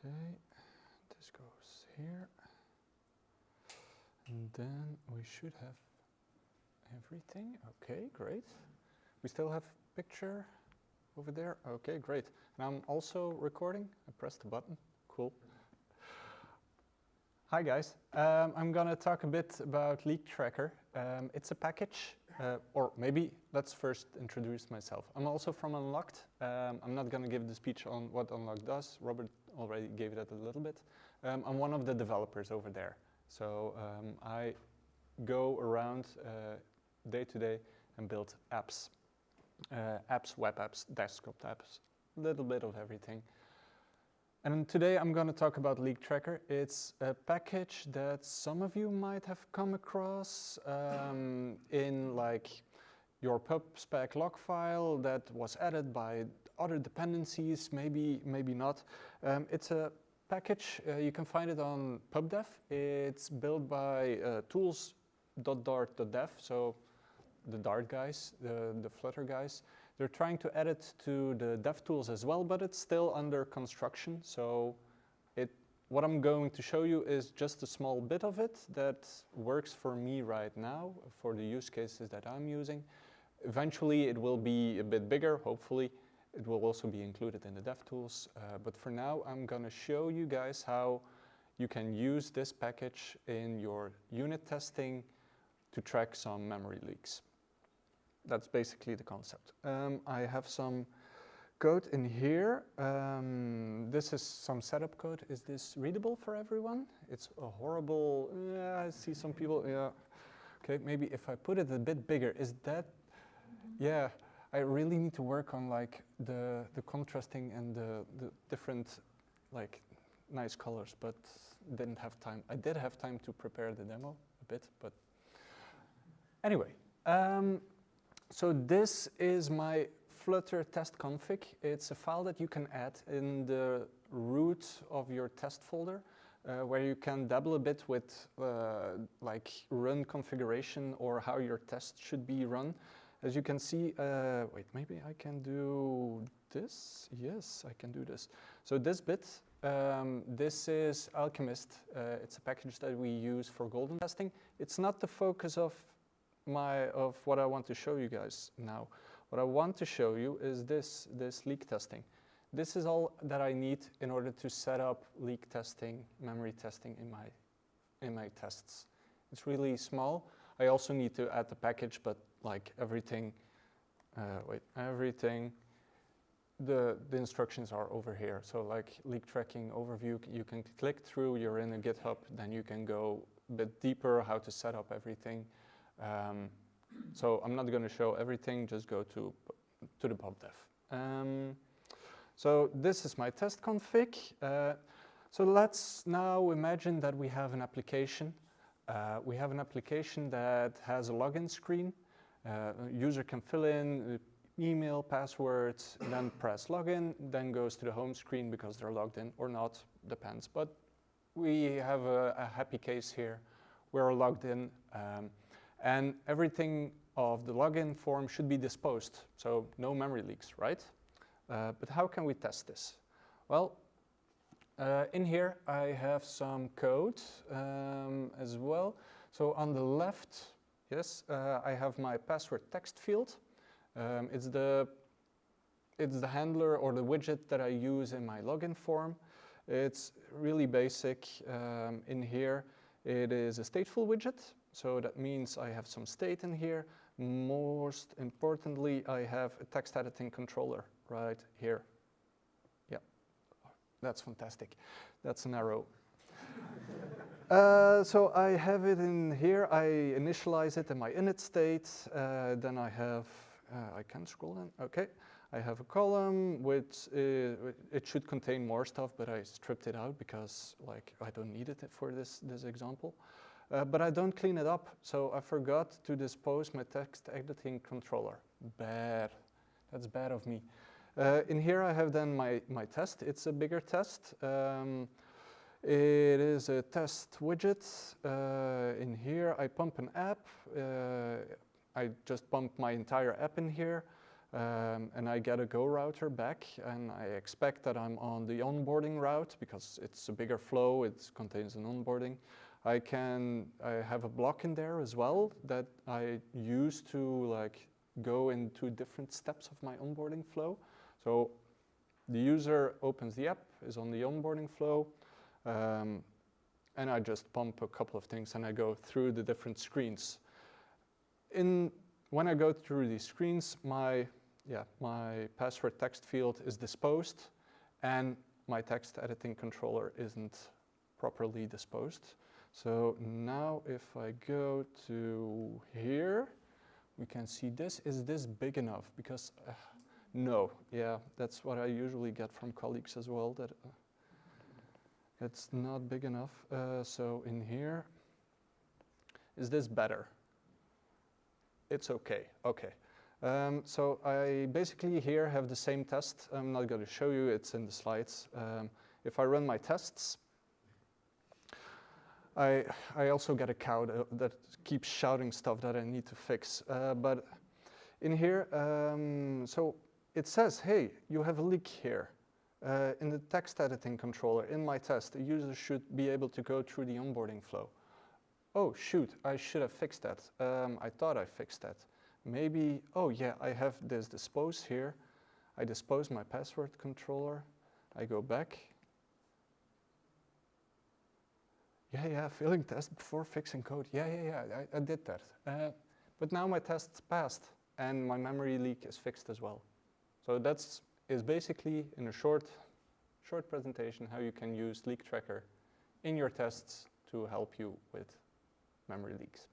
Okay, this goes here. And then we should have everything. Okay, great. We still have picture over there. Okay, great. And I'm also recording. I pressed the button. Cool. Hi guys. I'm gonna talk a bit about Leak Tracker. It's a package, or maybe let's first introduce myself. I'm also from Unlocked. I'm not gonna give the speech on what Unlocked does. Robert already gave it a little bit. I'm one of the developers over there. So I go around day to day and build apps. Web apps, desktop apps, a little bit of everything. And today I'm going to talk about Leak Tracker. It's a package that some of you might have come across in like your pub/spec log file that was added by other dependencies, maybe not. It's a package, you can find it on pubdev. It's built by tools.dart.dev, so the Dart guys, the Flutter guys. They're trying to add it to the dev tools as well, but it's still under construction. So what I'm going to show you is just a small bit of it that works for me right now for the use cases that I'm using. Eventually it will be a bit bigger, hopefully. It will also be included in the dev tools. But for now, I'm gonna show you guys how you can use this package in your unit testing to track some memory leaks. That's basically the concept. I have some code in here. This is some setup code. Is this readable for everyone? It's a horrible, yeah, I see some people, yeah. Okay, maybe if I put it a bit bigger, is that, yeah, I really need to work on like the contrasting and the different like nice colors, but didn't have time. I did have time to prepare the demo a bit, but anyway. So this is my Flutter test config. It's a file that you can add in the root of your test folder, where you can dabble a bit with like run configuration or how your test should be run. As you can see, wait, maybe I can do this. Yes, I can do this. So this bit, this is Alchemist. It's a package that we use for golden testing. It's not the focus of what I want to show you guys now. What I want to show you is this leak testing. This is all that I need in order to set up leak testing, memory testing in my tests. It's really small. I also need to add the package, but like everything, the instructions are over here. So like leak tracking overview, you can click through, you're in a GitHub, then you can go a bit deeper how to set up everything. So I'm not going to show everything, just go to the pubdev. So this is my test config. So let's now imagine that we have an application. We have an application that has a login screen. User can fill in email, passwords, then press login, then goes to the home screen because they're logged in or not, depends. But we have a happy case here. We're logged in. And everything of the login form should be disposed, so no memory leaks, right? But how can we test this? Well, in here I have some code as well. So on the left, yes, I have my password text field. It's the handler or the widget that I use in my login form. It's really basic. In here, it is a stateful widget. So that means I have some state in here. Most importantly, I have a text editing controller right here. Yeah, that's fantastic. That's an arrow. So I have it in here. I initialize it in my init state. Then I have, I can scroll down. Okay. I have a column which it should contain more stuff, but I stripped it out because like I don't need it for this example. But I don't clean it up, so I forgot to dispose my text editing controller. Bad. That's bad of me. In here I have then my test. It's a bigger test. It is a test widget. In here I pump an app. I just pump my entire app in here. and I get a Go router back, and I expect that I'm on the onboarding route because it's a bigger flow, it contains an onboarding. I have a block in there as well that I use to like go into different steps of my onboarding flow. So the user opens the app, is on the onboarding flow, and I just pump a couple of things and I go through the different screens. When I go through these screens, my password text field is disposed and my text editing controller isn't properly disposed. So now if I go to here, we can see this. Is this big enough? Because no, yeah, that's what I usually get from colleagues as well, that it's not big enough. So in here, is this better? It's okay, okay. So I basically here have the same test. I'm not going to show you, it's in the slides. If I run my tests, I also get a cow that keeps shouting stuff that I need to fix. But in here, so it says, hey, you have a leak here. In the text editing controller, in my test, a user should be able to go through the onboarding flow. Oh, shoot, I should have fixed that. I thought I fixed that. Maybe, oh yeah, I have this dispose here. I dispose my password controller. I go back. Yeah, failing test before fixing code. Yeah, I did that. But now my test's passed and my memory leak is fixed as well. So that's basically, in a short presentation, how you can use Leak Tracker in your tests to help you with memory leaks.